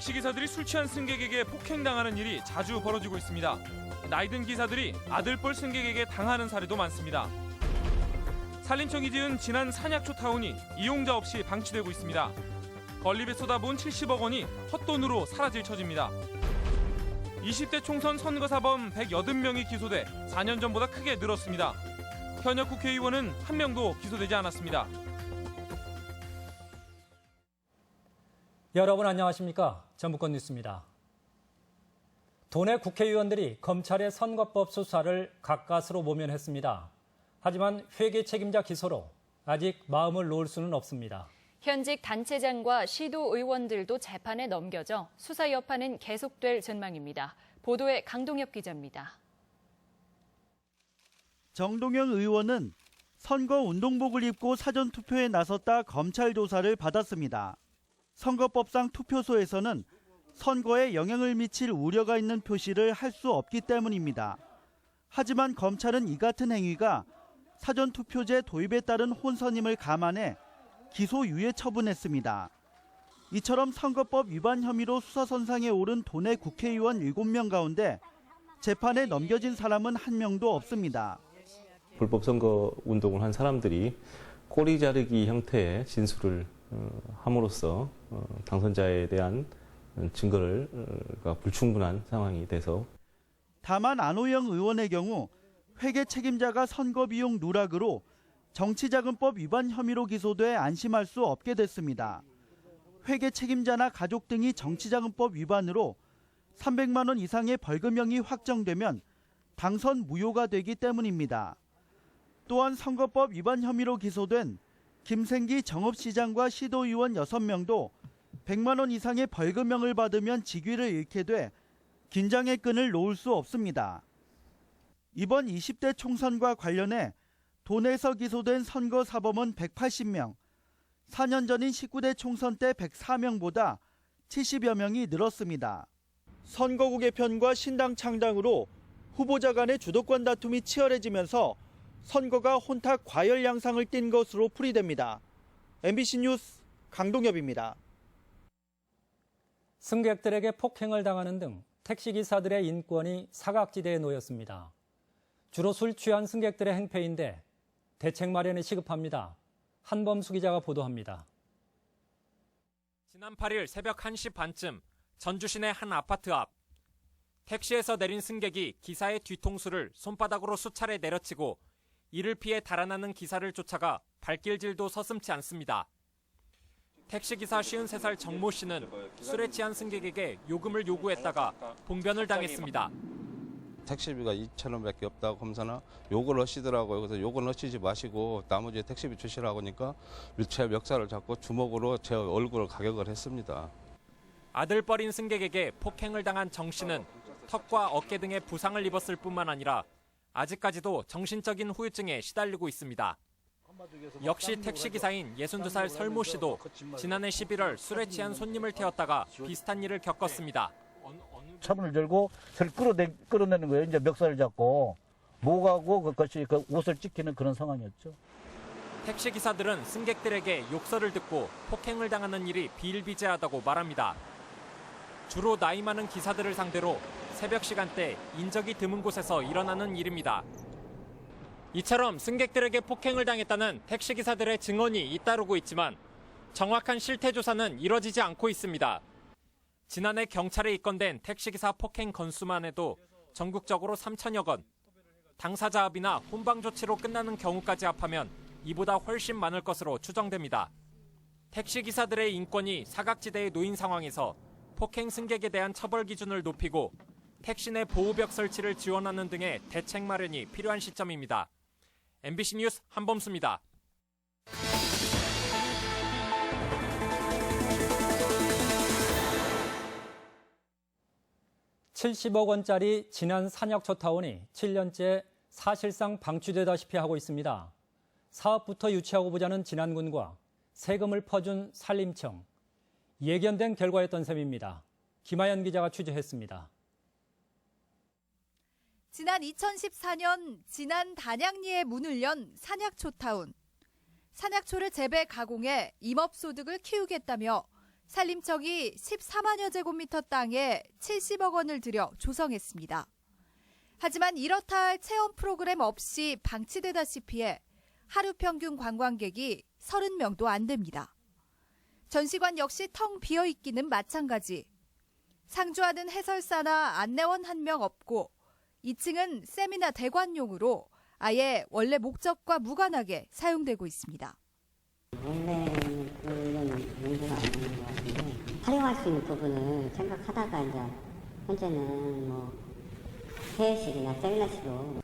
택시기사들이 술 취한 승객에게 폭행당하는 일이 자주 벌어지고 있습니다. 나이든 기사들이 아들뻘 승객에게 당하는 사례도 많습니다. 산림청이 지은 지난 산약초 타운이 이용자 없이 방치되고 있습니다. 건립에 쏟아부은 70억 원이 헛돈으로 사라질 처지입니다. 20대 총선 선거사범 180명이 기소돼 4년 전보다 크게 늘었습니다. 현역 국회의원은 한 명도 기소되지 않았습니다. 여러분 안녕하십니까? 전북권 뉴스입니다. 도내 국회의원들이 검찰의 선거법 수사를 가까스로 모면했습니다. 하지만 회계 책임자 기소로 아직 마음을 놓을 수는 없습니다. 현직 단체장과 시도 의원들도 재판에 넘겨져 수사 여파는 계속될 전망입니다. 보도에 강동엽 기자입니다. 정동영 의원은 선거 운동복을 입고 사전투표에 나섰다 검찰 조사를 받았습니다. 선거법상 투표소에서는 선거에 영향을 미칠 우려가 있는 표시를 할 수 없기 때문입니다. 하지만 검찰은 이 같은 행위가 사전투표제 도입에 따른 혼선임을 감안해 기소유예 처분했습니다. 이처럼 선거법 위반 혐의로 수사선상에 오른 도내 국회의원 7명 가운데 재판에 넘겨진 사람은 한 명도 없습니다. 불법 선거 운동을 한 사람들이 꼬리 자르기 형태의 진술을 함으로써 당선자에 대한 증거가 불충분한 상황이 돼서 다만 안호영 의원의 경우 회계 책임자가 선거 비용 누락으로 정치자금법 위반 혐의로 기소돼 안심할 수 없게 됐습니다. 회계 책임자나 가족 등이 정치자금법 위반으로 300만 원 이상의 벌금형이 확정되면 당선 무효가 되기 때문입니다. 또한 선거법 위반 혐의로 기소된 김생기 정읍시장과 시도의원 6명도 100만 원 이상의 벌금형을 받으면 직위를 잃게 돼 긴장의 끈을 놓을 수 없습니다. 이번 20대 총선과 관련해 도내에서 기소된 선거사범은 180명, 4년 전인 19대 총선 때 104명보다 70여 명이 늘었습니다. 선거구 개편과 신당 창당으로 후보자 간의 주도권 다툼이 치열해지면서 선거가 혼탁 과열 양상을 띈 것으로 풀이됩니다. MBC 뉴스 강동엽입니다. 승객들에게 폭행을 당하는 등 택시기사들의 인권이 사각지대에 놓였습니다. 주로 술 취한 승객들의 행패인데 대책 마련이 시급합니다. 한범수 기자가 보도합니다. 지난 8일 새벽 1시 반쯤 전주 시내 한 아파트 앞. 택시에서 내린 승객이 기사의 뒤통수를 손바닥으로 수차례 내려치고 이를 피해 달아나는 기사를 쫓아가 발길질도 서슴지 않습니다. 택시기사 53살 정모 씨는 술에 취한 승객에게 요금을 요구했다가 봉변을 당했습니다. 택시비가 2,000원밖에 없다고 하면서 욕을 하시더라고요. 그래서 욕을 하시지 마시고 나머지 택시비 주시라고 하니까 제 멱살을 잡고 주먹으로 제 얼굴을 가격을 했습니다. 아들뻘인 승객에게 폭행을 당한 정 씨는 턱과 어깨 등에 부상을 입었을 뿐만 아니라 아직까지도 정신적인 후유증에 시달리고 있습니다. 역시 택시기사인 62살 설모 씨도 지난해 11월 술에 취한 손님을 태웠다가 비슷한 일을 겪었습니다. 차문을 열고 저를 끌어내는 거예요. 이제 멱살을 잡고 목하고 그것이 그 옷을 찢기는 그런 상황이었죠. 택시기사들은 승객들에게 욕설을 듣고 폭행을 당하는 일이 비일비재하다고 말합니다. 주로 나이 많은 기사들을 상대로 새벽 시간대 인적이 드문 곳에서 일어나는 일입니다. 이처럼 승객들에게 폭행을 당했다는 택시기사들의 증언이 잇따르고 있지만 정확한 실태 조사는 이뤄지지 않고 있습니다. 지난해 경찰에 입건된 택시기사 폭행 건수만 해도 전국적으로 3천여 건, 당사자 합의나 혼방 조치로 끝나는 경우까지 합하면 이보다 훨씬 많을 것으로 추정됩니다. 택시기사들의 인권이 사각지대에 놓인 상황에서 폭행 승객에 대한 처벌 기준을 높이고 택시 내 보호벽 설치를 지원하는 등의 대책 마련이 필요한 시점입니다. MBC 뉴스 한범수입니다. (70억 원짜리) 지난 산약초 타운이 7년째 사실상 방치되다시피 하고 있습니다. 사업부터 유치하고 보자는 진안군과 세금을 퍼준 산림청. 예견된 결과였던 셈입니다. 김하연 기자가 취재했습니다. 지난 2014년 진안 단양리에 문을 연 산약초타운. 산약초를 재배 가공해 임업소득을 키우겠다며 산림청이 14만여 제곱미터 땅에 70억 원을 들여 조성했습니다. 하지만 이렇다 할 체험 프로그램 없이 방치되다시피 해 하루 평균 관광객이 30명도 안 됩니다. 전시관 역시 텅 비어있기는 마찬가지. 상주하는 해설사나 안내원 한 명 없고 2층은 세미나 대관용으로 아예 원래 목적과 무관하게 사용되고 있습니다. 원래는 그런 용도가 아닌 것 같은데 활용할 수 있는 부분을 생각하다가 이제 현재는 뭐 회의실이나 세미나실로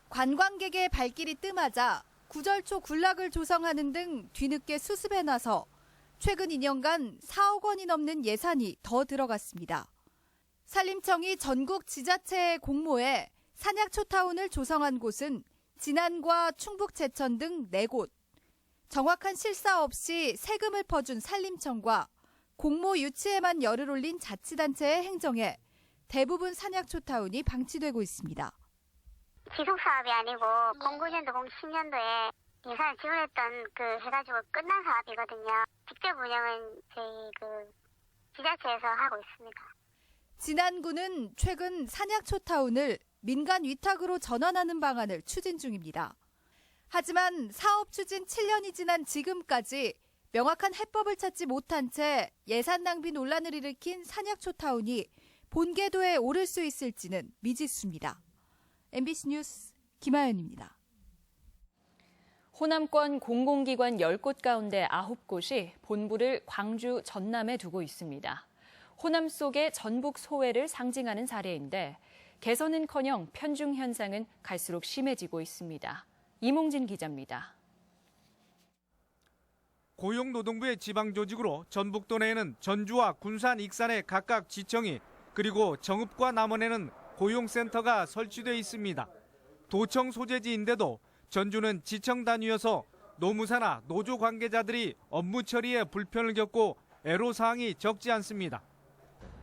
관광객의 발길이 뜸하자 구절초 군락을 조성하는 등 뒤늦게 수습에 나서 최근 2년간 4억 원이 넘는 예산이 더 들어갔습니다. 산림청이 전국 지자체의 공모에 산약초타운을 조성한 곳은 진안과 충북 제천 등 4곳. 정확한 실사 없이 세금을 퍼준 산림청과 공모 유치에만 열을 올린 자치단체의 행정에 대부분 산약초타운이 방치되고 있습니다. 지속 사업이 아니고 09년도, 10년도에 예산을 지원했던 해가지고 끝난 사업이거든요. 직접 운영은 저희 지자체에서 하고 있습니다. 진안구는 최근 산약초타운을 민간 위탁으로 전환하는 방안을 추진 중입니다. 하지만 사업 추진 7년이 지난 지금까지 명확한 해법을 찾지 못한 채 예산 낭비 논란을 일으킨 산약초타운이 본궤도에 오를 수 있을지는 미지수입니다. MBC 뉴스 김하연입니다. 호남권 공공기관 10곳 가운데 9곳이 본부를 광주, 전남에 두고 있습니다. 호남 속의 전북 소외를 상징하는 사례인데 개선은커녕 편중 현상은 갈수록 심해지고 있습니다. 이몽진 기자입니다. 고용노동부의 지방조직으로 전북도 내에는 전주와 군산, 익산에 각각 지청이 그리고 정읍과 남원에는 고용센터가 설치돼 있습니다. 도청 소재지인데도 전주는 지청 단위여서 노무사나 노조 관계자들이 업무 처리에 불편을 겪고 애로사항이 적지 않습니다.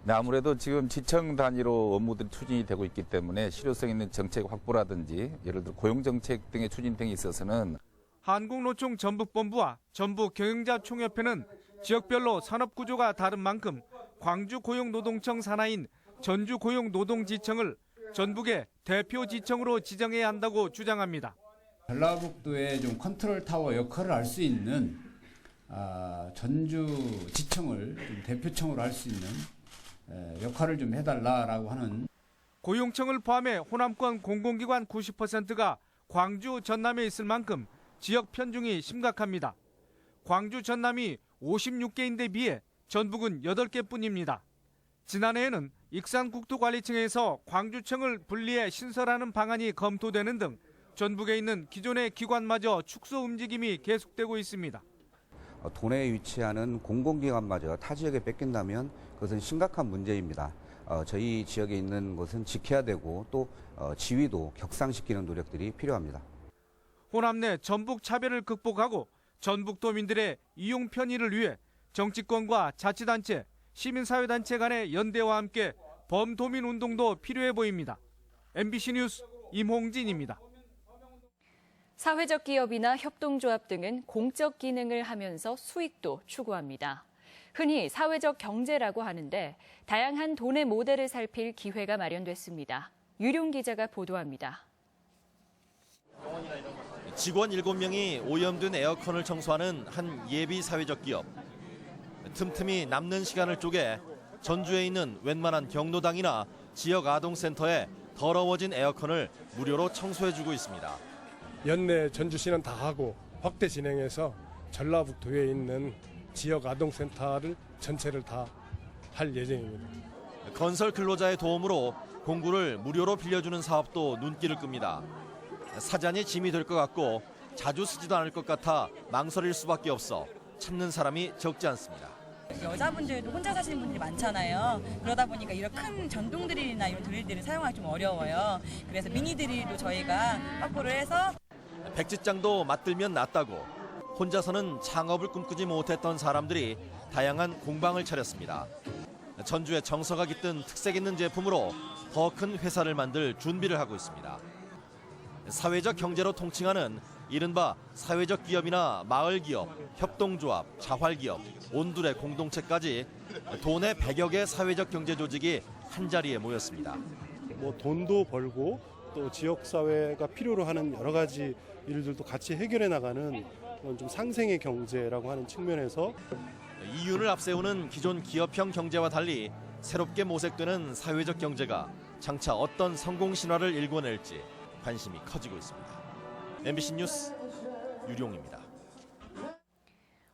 네, 아무래도 지금 지청 단위로 업무들이 추진이 되고 있기 때문에 실효성 있는 정책 확보라든지 예를 들어 고용정책 등의 추진 등에 있어서는 한국노총 전북본부와 전북경영자총협회는 지역별로 산업구조가 다른 만큼 광주고용노동청 산하인 전주고용노동지청을 전북의 대표지청으로 지정해야 한다고 주장합니다. 전라북도의 좀 컨트롤 타워 역할을 할 수 있는 전주지청을 좀 대표청으로 할 수 있는 역할을 좀 해달라라고 하는. 고용청을 포함해 호남권 공공기관 90%가 광주, 전남에 있을 만큼 지역 편중이 심각합니다. 광주, 전남이 56개인데 비해 전북은 8개뿐입니다. 지난해에는 익산국토관리청에서 광주청을 분리해 신설하는 방안이 검토되는 등 전북에 있는 기존의 기관마저 축소 움직임이 계속되고 있습니다. 도내에 위치하는 공공기관마저 타 지역에 뺏긴다면 그것은 심각한 문제입니다. 저희 지역에 있는 것은 지켜야 되고 또 지위도 격상시키는 노력들이 필요합니다. 호남 내 전북 차별을 극복하고 전북도민들의 이용 편의를 위해 정치권과 자치단체, 시민사회단체 간의 연대와 함께 범도민 운동도 필요해 보입니다. MBC 뉴스 임홍진입니다. 사회적 기업이나 협동조합 등은 공적 기능을 하면서 수익도 추구합니다. 흔히 사회적 경제라고 하는데 다양한 돈의 모델을 살필 기회가 마련됐습니다. 유룡 기자가 보도합니다. 직원 7명이 오염된 에어컨을 청소하는 한 예비 사회적 기업. 틈틈이 남는 시간을 쪼개 전주에 있는 웬만한 경로당이나 지역 아동센터에 더러워진 에어컨을 무료로 청소해주고 있습니다. 연내 전주시는 다 하고 확대 진행해서 전라북도에 있는 지역 아동센터를 전체를 다 할 예정입니다. 건설 근로자의 도움으로 공구를 무료로 빌려주는 사업도 눈길을 끕니다. 사잔이 짐이 될 것 같고 자주 쓰지도 않을 것 같아 망설일 수밖에 없어 찾는 사람이 적지 않습니다. 여자분들도 혼자 사시는 분들이 많잖아요. 그러다 보니까 이런 큰 전동 드릴이나 이런 드릴들을 사용하기 좀 어려워요. 그래서 미니 드릴도 저희가 확보를 해서 백지장도 맞들면 낫다고 혼자서는 창업을 꿈꾸지 못했던 사람들이 다양한 공방을 차렸습니다. 전주에 정서가 깃든 특색 있는 제품으로 더 큰 회사를 만들 준비를 하고 있습니다. 사회적 경제로 통칭하는 이른바 사회적 기업이나 마을 기업, 협동조합, 자활기업, 온두레 공동체까지 도내 100여 개 사회적 경제 조직이 한자리에 모였습니다. 뭐 돈도 벌고 또 지역 사회가 필요로 하는 여러 가지 일들도 같이 해결해 나가는 그런 좀 상생의 경제라고 하는 측면에서 이윤을 앞세우는 기존 기업형 경제와 달리 새롭게 모색되는 사회적 경제가 장차 어떤 성공 신화를 일궈낼지 관심이 커지고 있습니다. MBC 뉴스 유룡입니다.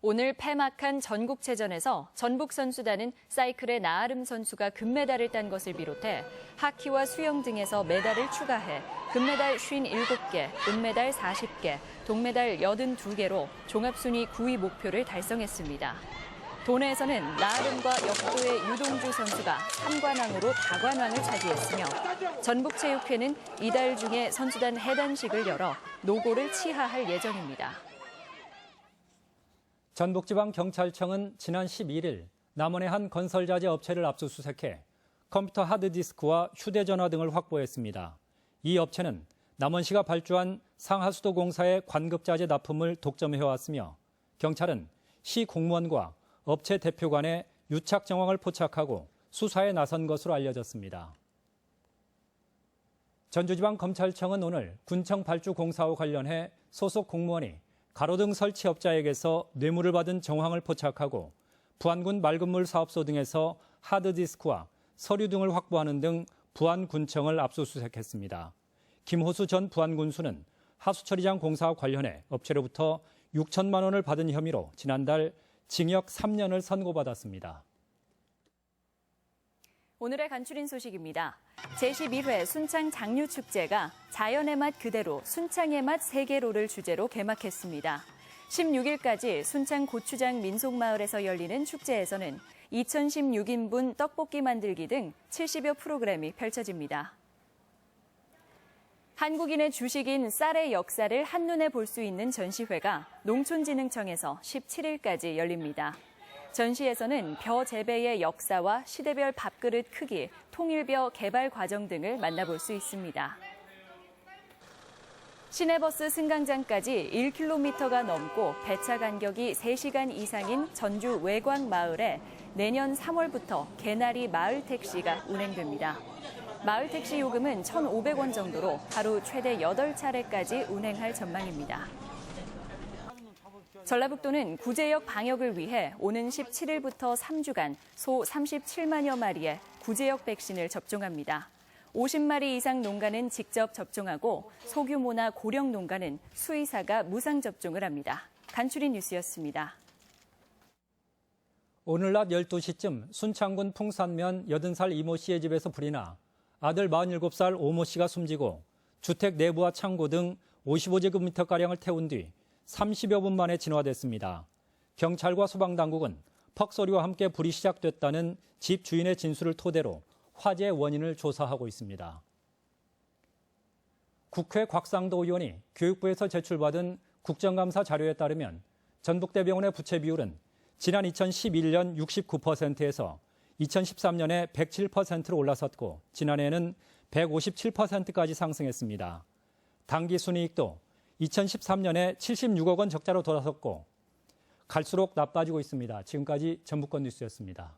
오늘 폐막한 전국체전에서 전북 선수단은 사이클의 나아름 선수가 금메달을 딴 것을 비롯해 하키와 수영 등에서 메달을 추가해 금메달 57개, 은메달 40개, 동메달 82개로 종합순위 9위 목표를 달성했습니다. 도내에서는 나아름과 역도의 유동주 선수가 3관왕으로 다관왕을 차지했으며 전북체육회는 이달 중에 선수단 해단식을 열어 노고를 치하할 예정입니다. 전북지방경찰청은 지난 11일 남원의 한 건설자재 업체를 압수수색해 컴퓨터 하드디스크와 휴대전화 등을 확보했습니다. 이 업체는 남원시가 발주한 상하수도 공사의 관급자재 납품을 독점해왔으며 경찰은 시 공무원과 업체 대표 간의 유착 정황을 포착하고 수사에 나선 것으로 알려졌습니다. 전주지방검찰청은 오늘 군청 발주 공사와 관련해 소속 공무원이 가로등 설치업자에게서 뇌물을 받은 정황을 포착하고 부안군 맑은물 사업소 등에서 하드디스크와 서류 등을 확보하는 등 부안군청을 압수수색했습니다. 김호수 전 부안군수는 하수처리장 공사와 관련해 업체로부터 6천만 원을 받은 혐의로 지난달 징역 3년을 선고받았습니다. 오늘의 간추린 소식입니다. 제11회 순창 장류축제가 자연의 맛 그대로 순창의 맛 세계로를 주제로 개막했습니다. 16일까지 순창 고추장 민속마을에서 열리는 축제에서는 2016인분 떡볶이 만들기 등 70여 프로그램이 펼쳐집니다. 한국인의 주식인 쌀의 역사를 한눈에 볼 수 있는 전시회가 농촌진흥청에서 17일까지 열립니다. 전시에서는 벼 재배의 역사와 시대별 밥그릇 크기, 통일벼 개발 과정 등을 만나볼 수 있습니다. 시내버스 승강장까지 1km가 넘고 배차 간격이 3시간 이상인 전주 외광마을에 내년 3월부터 개나리 마을 택시가 운행됩니다. 마을 택시 요금은 1,500원 정도로 하루 최대 8차례까지 운행할 전망입니다. 전라북도는 구제역 방역을 위해 오는 17일부터 3주간 소 37만여 마리의 구제역 백신을 접종합니다. 50마리 이상 농가는 직접 접종하고 소규모나 고령 농가는 수의사가 무상 접종을 합니다. 간추린 뉴스였습니다. 오늘 낮 12시쯤 순창군 풍산면 80살 이모 씨의 집에서 불이 나 아들 47살 오모 씨가 숨지고 주택 내부와 창고 등 55제곱미터가량을 태운 뒤 30여 분 만에 진화됐습니다. 경찰과 소방당국은 퍽소리와 함께 불이 시작됐다는 집 주인의 진술을 토대로 화재 원인을 조사하고 있습니다. 국회 곽상도 의원이 교육부에서 제출받은 국정감사 자료에 따르면 전북대병원의 부채 비율은 지난 2011년 69%에서 2013년에 107%로 올라섰고 지난해에는 157%까지 상승했습니다. 당기순이익도 2013년에 76억 원 적자로 돌아섰고 갈수록 나빠지고 있습니다. 지금까지 전북권 뉴스였습니다.